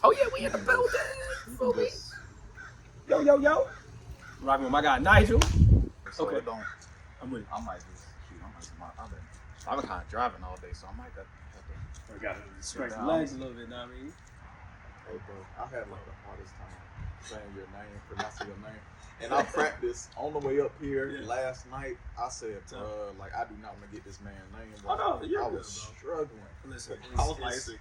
Oh yeah, we in the building. Yo. Rocking with my guy Nigel. So Okay. it don't. I'm with you. I might just shoot. I've been kind of driving all day, so I might have to. I gotta stretch the legs a little bit. Know what I mean? Hey, bro, I had like the hardest time saying your name, pronouncing your name, and I practiced on the way up here last night. I said, like I do not want to get this man's name wrong. Oh no, you're I good, was bro. struggling. Listen, I was like, is it?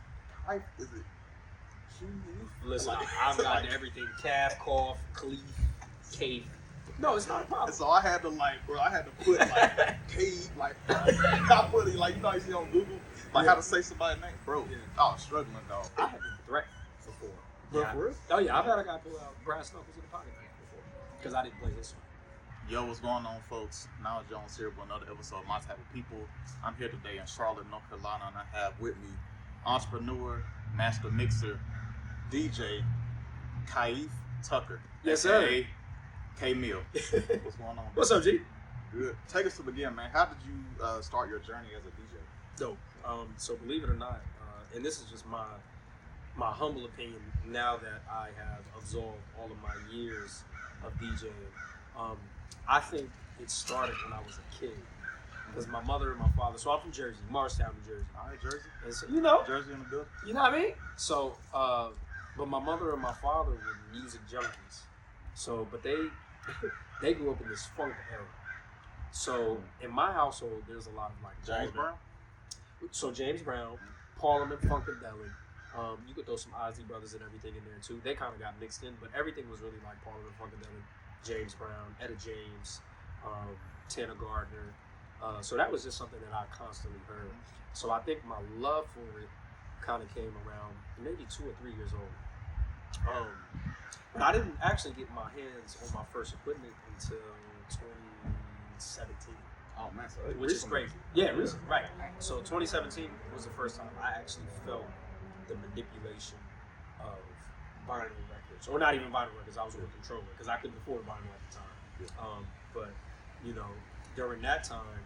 Listen, I've gotten everything: calf, cough, cleef, cave. No, it's not a problem. So I had to put like cave, like I put it like you know you see on Google, like how to say somebody's name, bro. Yeah. I was struggling, dog. I have been threatened before. Bro, for real? Oh yeah, I've had a guy pull out brass knuckles in the pocket before because I didn't play his song. Yo, what's going on, folks? Now Jones here with another episode of My Type of People. I'm here today in Charlotte, North Carolina, and I have with me entrepreneur, master mixer, DJ Kaif Tucker. Yes, sir. Kmil. What's going on? What's up, G? Good. Take us to the beginning, man. How did you start your journey as a DJ? Dope. So believe it or not, and this is just my humble opinion now that I have absorbed all of my years of DJing. I think it started when I was a kid. Because my mother and my father, so I'm from Jersey, Morristown, New Jersey. All right, Jersey. And so, you know. Jersey in the building. You know what I mean? So, but my mother and my father were music junkies. So, but they grew up in this funk era. So, in my household, there's a lot of like James Brown. So James Brown, Parliament, Funkadelic. You could throw some Ozzy Brothers and everything in there too. They kind of got mixed in, but everything was really like Parliament, Funkadelic, James Brown, Etta James, Tanner Gardner. So that was just something that I constantly heard. So I think my love for it kind of came around maybe 2 or 3 years old. But I didn't actually get my hands on my first equipment until 2017. Oh man, so which is crazy. Yeah, recent, right. So 2017 was the first time I actually felt the manipulation of vinyl records, or not even vinyl records. I was with a controller because I couldn't afford vinyl at the time. Yeah. But you know, during that time,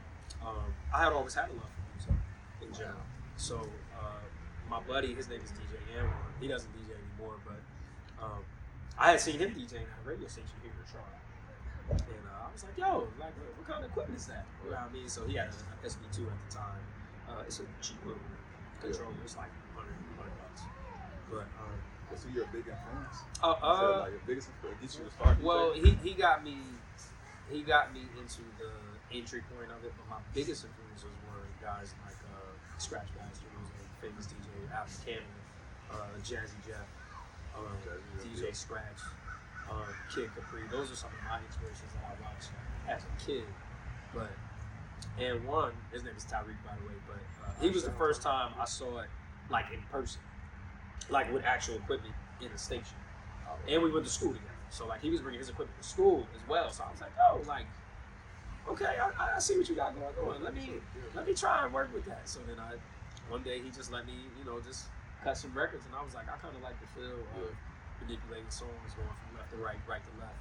I had always had a love for music in general. So my buddy, his name is DJ Anwar. He doesn't DJ anymore, but I had seen him DJing at a radio station here in Charlotte. And I was like, yo, like, what kind of equipment is that? You know what I mean? So he had an SB2 at the time. It's a cheap little controller. It's like $100. But so you're a big influence? Like your biggest influence? Get you to start DJing? Well, he got me into the entry point of it, but my biggest influences were guys like Scratch Master, who's a famous DJ out in Canada, Jazzy Jeff, DJ Scratch. Kid Capri, those are some of my inspirations that I watched as a kid. And one, his name is Tyreek, by the way, but he was the first time I saw it like in person, like with actual equipment in a station. And we went to school together, so like he was bringing his equipment to school as well. So I was like, oh, like, okay, I see what you got going on. Let me try and work with that. So then one day he just let me, just cut some records, and I was like, I kind of like the feel of manipulating songs, going from left to right, right to left,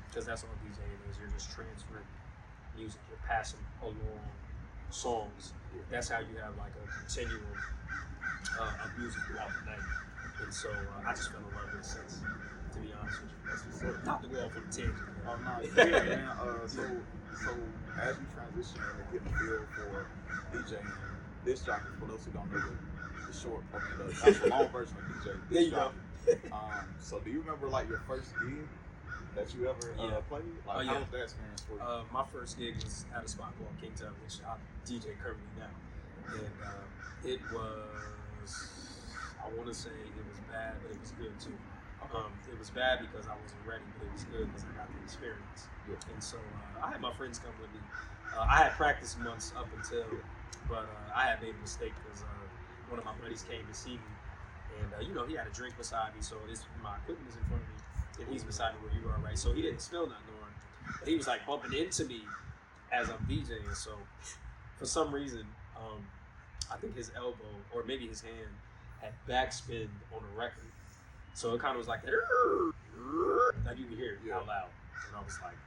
because that's all DJing is. You're just transferring music. You're passing along songs. That's how you have like a continuum of music throughout the night. And so I just fell in love with it since, to be honest with you. That's what's up. Not to go off on a tangent. Oh no, yeah, man. So as you transition and get the feel for DJing, disc jockey, for those who don't know the short, that's the long version of DJ. There you go. So do you remember like your first gig that you ever played? Like how was that experience for you? My first gig was at a spot called Kingtown, which I DJ currently now. And it was, I want to say it was bad, but it was good too. It was bad because I wasn't ready, but it was good because I got the experience. Yeah. And so I had my friends come with me. I had practiced months up until, but I had made a mistake because one of my buddies came to see me. And, he had a drink beside me, so my equipment is in front of me, and he's beside me where you are, right? So he didn't spill nothing on, but he was, like, bumping into me as I'm DJing. So for some reason, I think his elbow, or maybe his hand, had backspin on a record. So it kind of was like, like you could hear it out loud. And I was like,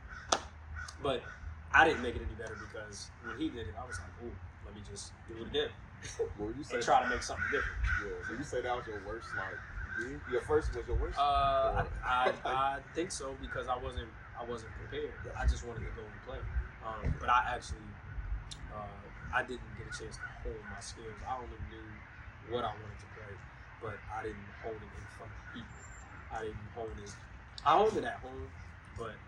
but I didn't make it any better because when he did it, I was like, ooh, let me just do it again. Well, you say and try to make something different. Yeah, so you say that was your worst like Your first was your worst? I think so because I wasn't prepared. I just wanted to go and play. But I actually I didn't get a chance to hone my skills. I only knew what I wanted to play, but I didn't hone it in front of people. I didn't hone it. I honed it at home, but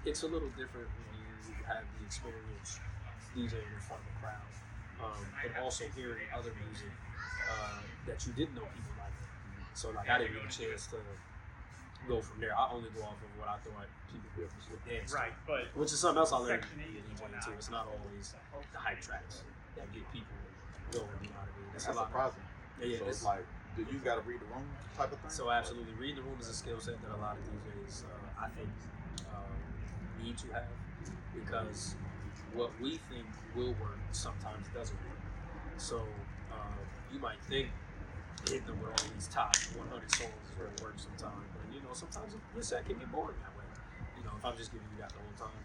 it's a little different when you have the experience DJing in front of a crowd, and also hearing other music that you didn't know people like. So like I didn't get a chance to go from there. I only go off of what I thought people would dance to. Right, but Which is something else I learned in DJing too. It's not always the hype tracks that get people going. You know what I mean? It's That's a lot surprising. Yeah, so it's like, you got to read the room type of thing? So absolutely, reading the room is a skill set that a lot of DJs, I think, need to have, because what we think will work sometimes doesn't work. So you might think hitting them with all these top 100 songs is going to work sometimes, but you know, sometimes your set can get boring that way. You know, if I'm just giving you that the whole time.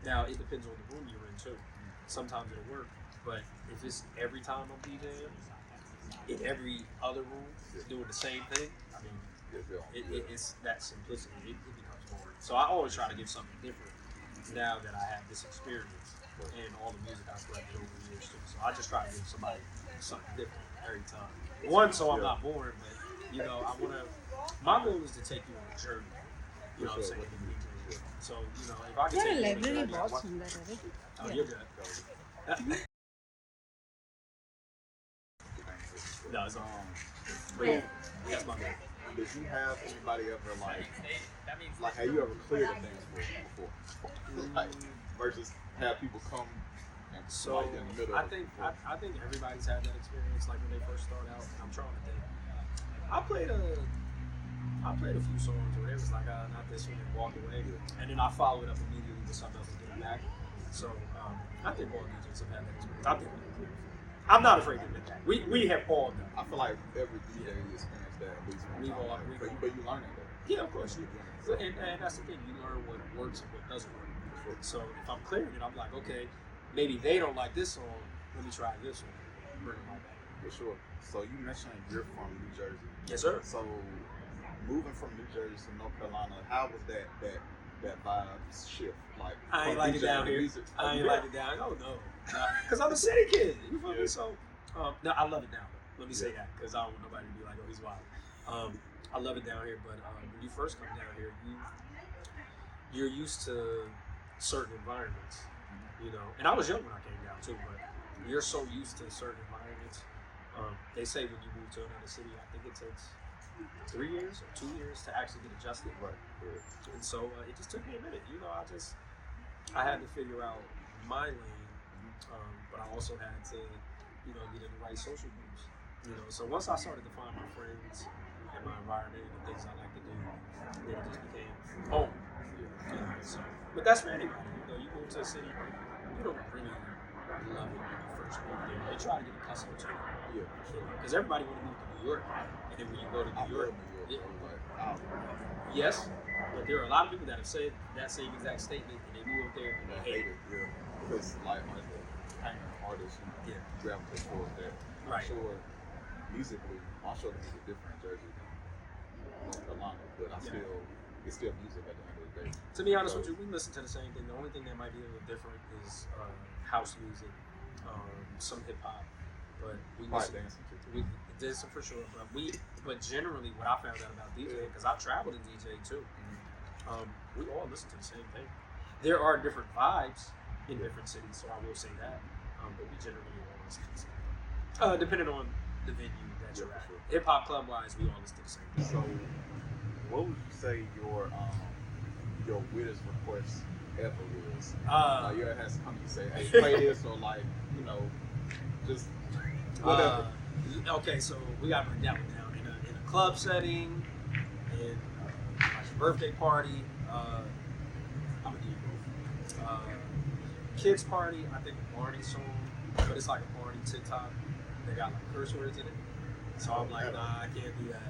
Now it depends on the room you're in too. Sometimes it'll work, but if it's every time I'm DJing, in every other room doing the same thing, I mean, it's that simplicity. It becomes boring. So I always try to give something different now that I have this experience and all the music I've collected over the years too. So I just try to give somebody something different every time. One, so I'm not boring, but you know, I want to. My goal is to take you on a journey. You know what I'm saying? So you know, if I can take you on a journey, oh, you're good. No, it's that's my goal. Did you have anybody ever like have you ever cleared a dance floor before? Like, versus have people come and so in the middle I think everybody's had that experience, like when they first start out. I'm trying to think. I played a few songs where it was like, not this one, and walked away, and then I followed up immediately with something else to get it back. So I think all DJs have had that experience. I think I'm not afraid to admit that. We have all done. I feel like every DJ experienced that at least one time. But you learning that. Yeah, of course you do. And that's the thing. You learn what works and what doesn't work. So if I'm clearing it, I'm like, okay, maybe they don't like this song. Let me try this one. Bring them all back. For sure. So you mentioned you're from New Jersey. Yes, sir. So moving from New Jersey to North Carolina, how was that vibe shift? Like, I ain't like it down here. I ain't like it down. Oh no, because I'm a city kid. You feel me? So no, I love it down. Let me say that, because I don't want nobody to be like, oh, he's wild. I love it down here, but when you first come down here, you're used to certain environments, you know. And I was young when I came down too, but you're so used to certain environments. They say when you move to another city, I think it takes 3 years or 2 years to actually get adjusted. Right. And so it just took me a minute. You know, I had to figure out my lane, but I also had to, you know, get in the right social groups. You know, so once I started to find my friends and my environment and the things I like to do, then it just became home. You know, so, but that's for anybody. You know, you move to a city, you don't really love it when you first move there. You try to get accustomed to it. Yeah. Because everybody want to move to New York, and then when you go to New York, yes, but there are a lot of people that have said that same exact statement, and they move up there and they hate it. Yeah. Because like hanging artists, you gravitate towards that. Right. I'm sure musically, I'm sure the music different in Jersey than North Carolina, but it's still music at the end of the day. To be honest with you, we listen to the same thing. The only thing that might be a little different is house music, some hip hop, but we listen. Dancing for sure, but generally, what I found out about DJing, because I traveled in DJ too, we all listen to the same thing. There are different vibes in different cities, so I will say that, but we generally all listen to the same thing. Depending on the venue that you're at. Hip hop club wise, we all listen to the same thing. So, what would you say your weirdest request ever is? Like, you ever had someone say, "Hey, play this," or like, you know, just whatever. Okay, so we got to break that one down in a club setting, in like a birthday party. I'm gonna do both. Kids party, I think a Barney song, but it's like a Barney TikTok. They got like curse words in it, so I'm like, nah, I can't do that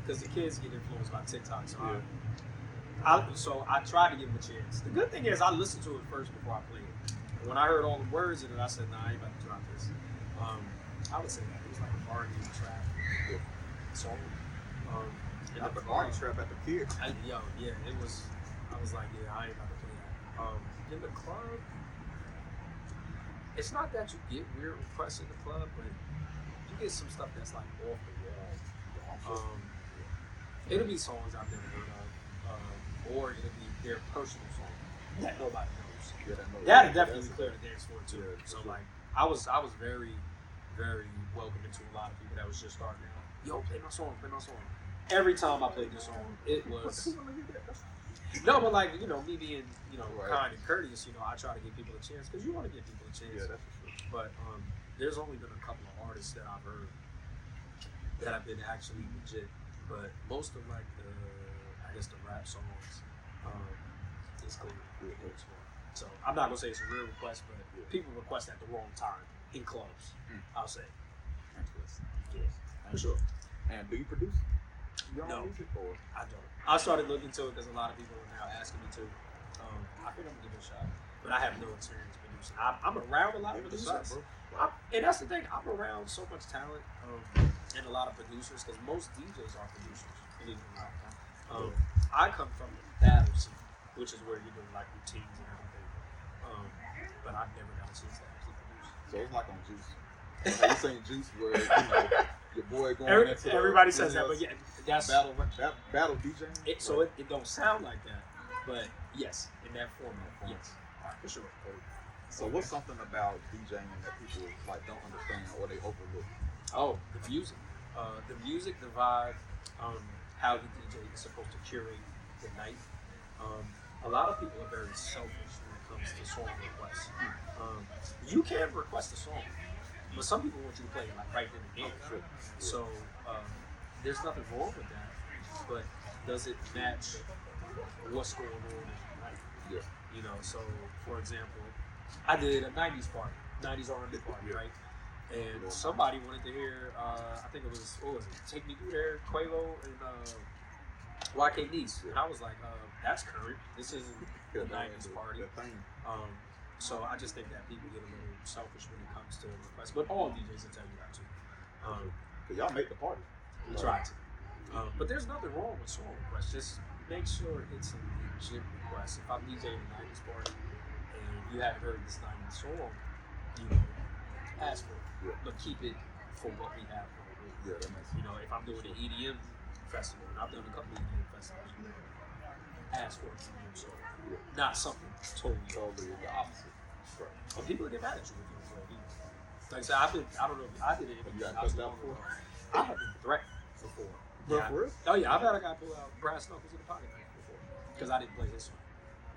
because the kids get influenced by TikTok. So I tried to give them a chance. The good thing is I listened to it first before I played it. And when I heard all the words in it, I said, nah, I ain't about to drop this. I would say that it was like a Barney trap song. And Not the party trap at the pier. It was. I was like, yeah, I ain't about to play that. In the club, it's not that you get weird requests in the club, but you get some stuff that's like off the wall. It'll be songs I've never heard of, or it'll be their personal song that nobody knows. Yeah, That'll definitely clear the dance floor too. So like, I was very, very welcoming to a lot of people that was just starting out. Yo, play my song. Every time I played this song, it was. No, but like, me being, kind and courteous, I try to give people a chance because you want to give people a chance. Yeah, that's for sure. But there's only been a couple of artists that I've heard that have been actually legit. But most of like the rap songs, it's clear. So I'm not gonna say it's a real request, but people request at the wrong time in clubs. I'll say. Interesting. Yes, for sure. And do you produce? No, music or? I don't. I started looking into it because a lot of people are now asking me to. I think I'm gonna give it a shot, but I have no experience producing. I'm around a lot of producers, and that's the thing. I'm around so much talent and a lot of producers because most DJs are producers. Believe it or not. I come from the battle scene, which is where you're doing like routines and everything. But I've never got a chance to actually produce. So it's like on Juice. Like you saying Juice where your boy going into everybody says that, but yeah, that's battle DJ. So it don't sound like that, but yes, in that format, yes, for sure. So what's something about DJing that people like don't understand or they overlook? Oh, the music, the vibe, how the DJ is supposed to curate the night. A lot of people are very selfish when it comes to song requests. You can request a song, but some people want you to play it like right then and there. So there's nothing wrong with that, but does it match what's going on in the night? Yeah. So for example, I did a 90s party, 90s R&B party, right? And somebody wanted to hear, I think it was, Take Me Through There, Quavo, and YK Nice. And I was like, that's current. This isn't a 90s party. So I just think that people get a little selfish when it comes to requests. But all DJs will tell you that too. Cause y'all make the party. We try to. But there's nothing wrong with song requests. Just make sure it's a legit request. If I'm DJing a 90s party and you haven't heard this 90s song, ask for it. Yeah. But keep it for what we have. Yeah, that makes sense. If I'm doing an EDM festival, and I've done a couple of EDM festivals, ask for an EDM song. Yeah. Not something totally the opposite. Right. But people get mad at you if you don't play EDM. Like I said, I don't know if I did it. You got cussed out before? I have been threatened before. Yeah. For real? Oh yeah, I've had a guy pull out brass knuckles in the pocket knife before because I didn't play his song.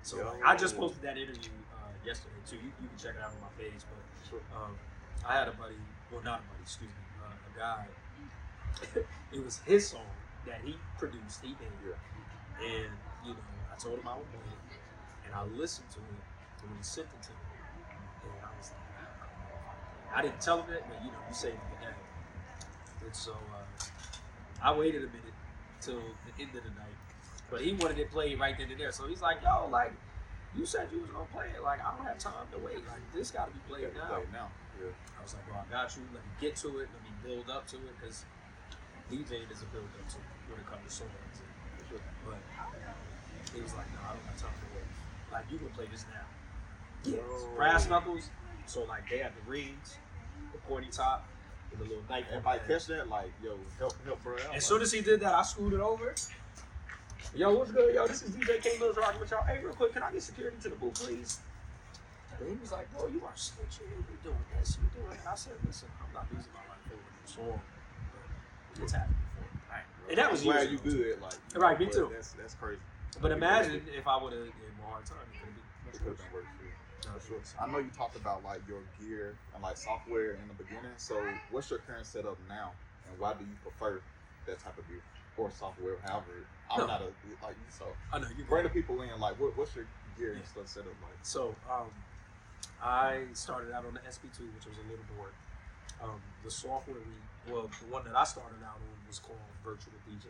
So I just posted that interview yesterday too. You can check it out on my page. But I had a buddy, well not a buddy, excuse me, a guy. It was his song that he produced, he made, and I told him I would play it, and I listened to it when he sent it to me, and I was like, I didn't tell him that, but you say it the day. And so I waited a minute till the end of the night, but he wanted it played right then and there. So he's like, yo, like, you said you was gonna play it. Like, I don't have time to wait. Like, this gotta be played now. Yeah. I was like, bro, I got you. Let me get to it. Let me build up to it, because DJing is a build up to when it comes to songs. But he was like, no, I don't have time to wait. Like, you can play this now. Yes. Brass knuckles. So like they have the rings, the pointy top, with the little knife. Everybody catch that? Like, yo, help bro out. As soon as he did that, I scooted over. Yo, what's good? Yo, this is DJ Kmil rocking with y'all. Hey, real quick, can I get security to the booth, please? And he was like, bro, you are snitching. You doing this, you doing that. I said, listen, I'm not losing my life over this song. But it's happened before. Right. And that was glad you good. Like, right, me too. That's crazy. But imagine if I would have given more hard time. It could have been worse. Sure. I know you talked about like your gear and like software in the beginning. So what's your current setup now, and why do you prefer that type of gear or software? However, I'm not a like you, so I know you bring the people in. Like, what's your gear and stuff set up like? So I started out on the SP2, which was a little board. The software the one that I started out on was called Virtual DJ,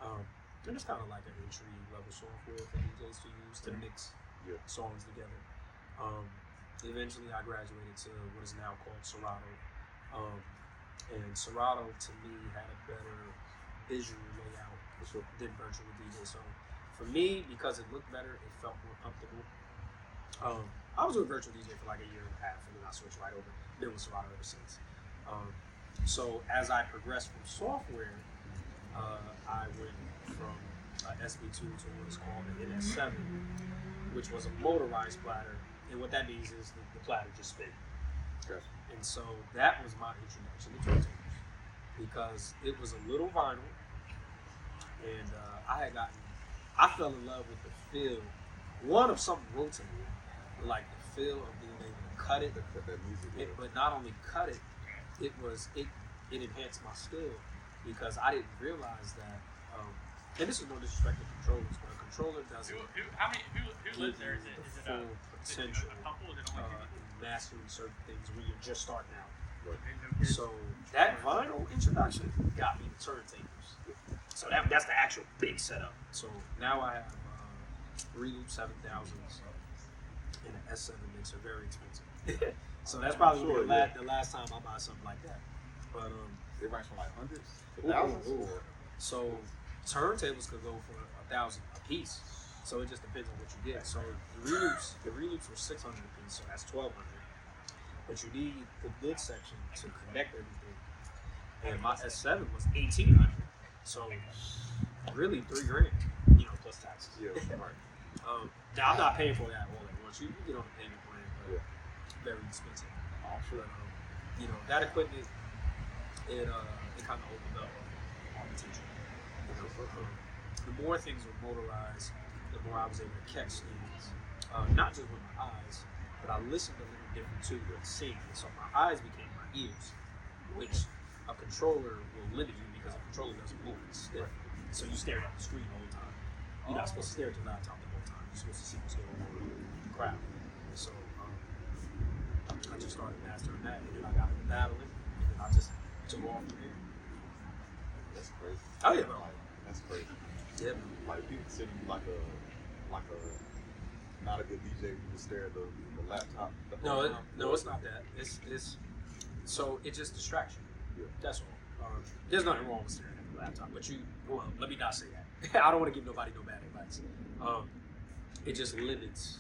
and it's kind of like an entry level software for DJs to use to mix songs together. Eventually I graduated to what is now called Serato. And Serato to me had a better visual layout than virtual DJ. So for me, because it looked better, it felt more comfortable. I was doing virtual DJ for like a year and a half, and then I switched right over. Been with Serato ever since. So as I progressed from software, I went from SB2 to what is called an NS7, which was a motorized platter. And what that means is the platter just spins. Gotcha. And so that was my introduction to turntables, because it was a little vinyl, and I fell in love with the feel. One of something rotating, like the feel of being able to cut it, but not only cut it, it enhanced my skill, because I didn't realize that. And this is no disrespect to controllers, but a controller doesn't. Who lives there? Is it full potential a couple? Is it only in mastering certain things when you're just starting out. Right. So that vinyl introduction got me to turntables. So that's the actual big setup. So now I have 3 loop 7000s and an S7 mixer, very expensive. So that's probably the last time I buy something like that. But it ranks from like hundreds to thousands. So turntables could go for 1,000 a piece. So it just depends on what you get. So the reloops were 600 a piece, so that's 1,200. But you need the mid section to connect everything. And my S7 was 1,800. So really $3,000, plus taxes. Yeah, right. Now I'm not paying for that all at once. You get on a payment plan, but very expensive. Sure. But that equipment, it kind of opened up my potential. The more things were motorized, the more I was able to catch things, not just with my eyes, but I listened a little different too with seeing. So my eyes became my ears, which a controller will limit you because a controller doesn't move. It's stiff. So you stare at the screen the whole time. You're not supposed to stare at the laptop the whole time. You're supposed to see what's going on in the crowd. So I just started mastering that, and then I got into battling, and then I just took off from there. That's crazy. Oh yeah, bro. That's crazy. Yeah. Like people consider you like a not a good DJ. You just stare at the laptop. No, it's not that. It's so it just distracts you. Yeah. That's all. There's nothing wrong with staring at the laptop, but let me not say that. I don't want to give nobody no bad advice. It just limits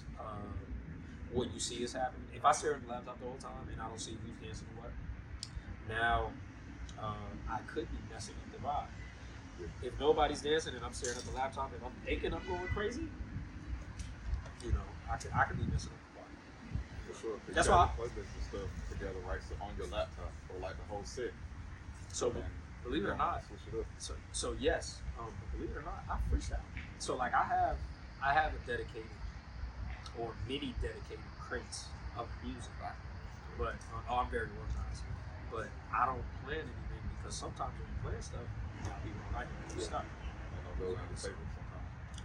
what you see is happening. If I stare at the laptop the whole time and I don't see who's dancing or what, now I could be messing up the vibe. Yeah. If nobody's dancing and I'm staring at the laptop and I'm thinking I'm going crazy, I could be messing up the vibe. For sure. That's why playlists and stuff together, right? So on your laptop or like the whole set. So believe it or not, so yes, believe it or not, I freestyle. So like I have a dedicated or many dedicated crates of music, but I'm very organized. But I don't plan anything because sometimes when you plan stuff, I'll be wrong. I get stuck.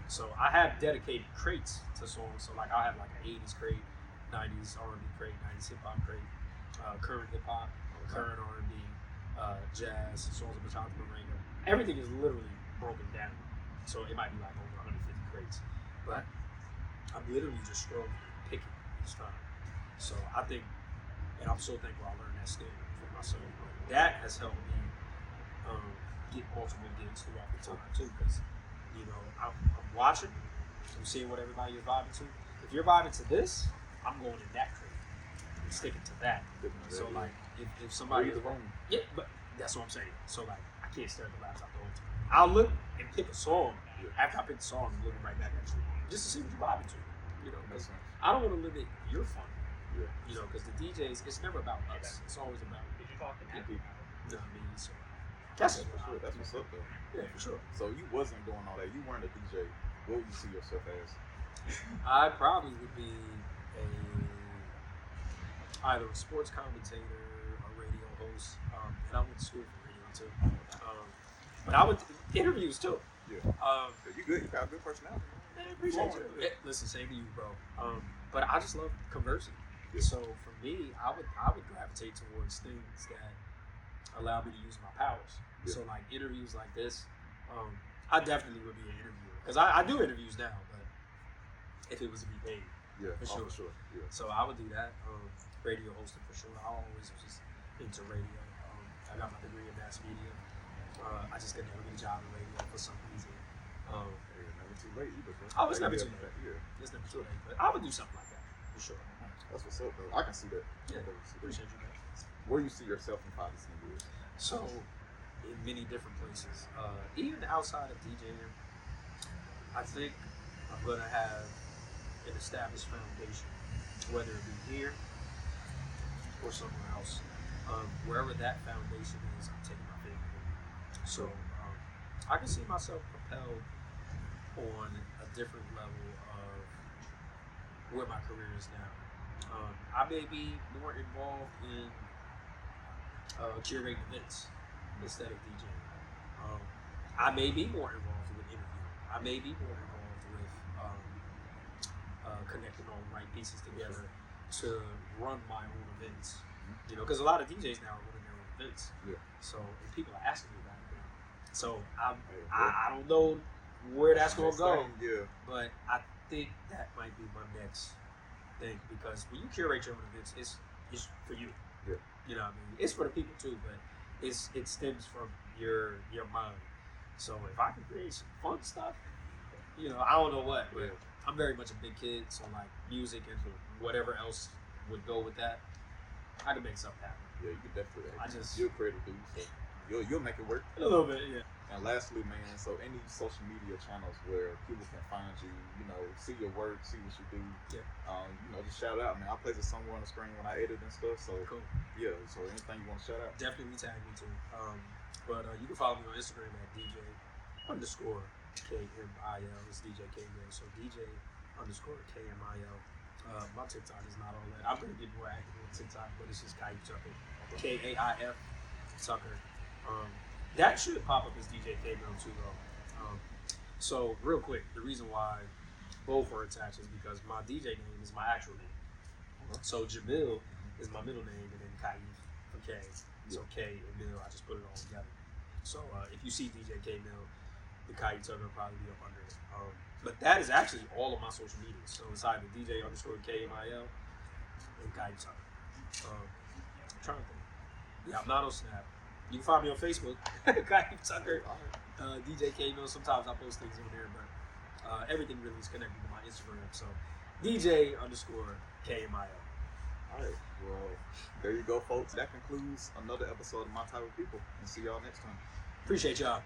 So I have dedicated crates to songs. So like I have like an 80s crate, 90s R&B crate, 90s hip hop crate, current hip hop, current R&B, jazz, songs of Bachata Moringa. Everything is literally broken down. So it might be like over 150 crates. But I'm literally just scrolling and picking each time. So I think, and I'm so thankful I learned that skill for myself. But that has helped me get multiple gigs throughout the time too, because I'm watching, I'm seeing what everybody is vibing to. If you're vibing to this, I'm going in that crate and sticking to that. So like, if somebody is wrong, but that's what I'm saying. So like, I can't stare at the laptop the whole time. I'll look and pick a song. After I pick the song, I'm looking right back at you, just to see what you're vibing to. Because I don't want to limit your fun. Because the DJs, it's never about us. It's always about people. You know what I mean? So that's for sure. That's what's up though. Yeah, for sure. So you wasn't doing all that. You weren't a DJ. What would you see yourself as? I probably would be either a sports commentator or radio host. And I went to school for radio too. But I would interviews too. Yeah. You good. You got a good personality. Man, appreciate you. Listen, same to you, bro. But I just love conversing. Yeah. So for me, I would gravitate towards things that allow me to use my powers. Yeah. So like interviews like this, I definitely would be an interviewer because I do interviews now, but if it was to be paid, for sure. Yeah. So I would do that. Radio hosting for sure. I always was just into radio. I got my degree in mass media, I just could never get a job in radio for some reason. Never too late either, bro. Oh, it's never too late. Yeah. It's never too late, but I would do something like that for sure. That's what's up, though. I can see that. Yeah, Appreciate appreciate you, man. Where you see yourself in 5 to 10 years? So, in many different places, even outside of DJing, I think I'm gonna have an established foundation, whether it be here or somewhere else. Wherever that foundation is, I'm taking my family with me. So, I can see myself propelled on a different level of where my career is now. I may be more involved in curating events instead of DJing. I may be more involved with interviewing. I may be more involved with connecting all the right pieces together to run my own events. You know, because a lot of DJs now are running their own events. Yeah. So, and people are asking me about it now. So I don't know where that's gonna go. Yeah. But I think that might be my next thing, because when you curate your own events, it's for you. Yeah. You know what I mean? It's for the people too, but it stems from your mind. So if I can create some fun stuff, you know, I don't know what, but I'm very much a big kid, so like music and whatever else would go with that, I can make something happen. Yeah, you can definitely. You're a creative dude, so you'll make it work. A little bit, yeah. And lastly, man, so any social media channels where people can find you, you know, see your work, see what you do. Yeah. You know, just shout out, man. I place it somewhere on the screen when I edit and stuff. So Cool. Yeah. So anything you want to shout out? Definitely tag me too. But you can follow me on Instagram at DJ_Kmil. It's DJ Kmil. So DJ_Kmil. My TikTok is not all that. I'm gonna get more active on TikTok, but it's just Kaif Tucker. Kaif Tucker. That should pop up as DJ Kmil too, though. So real quick, the reason why both are attached is because my DJ name is my actual name. So Jamil is my middle name, and then Kaif for K. So K and Mil, I just put it all together. So if you see DJ Kmil, the Kaif Tucker will probably be up under it. But that is actually all of my social media. So it's either DJ_Kmil and Kaif Tucker. I'm trying to think. Yeah, I'm not on Snap. You can find me on Facebook, Kaif Tucker, DJ Kmil. Sometimes I post things on there, but everything really is connected to my Instagram. So DJ_Kmil. All right. Well, there you go, folks. That concludes another episode of My Type of People. And see y'all next time. Appreciate y'all.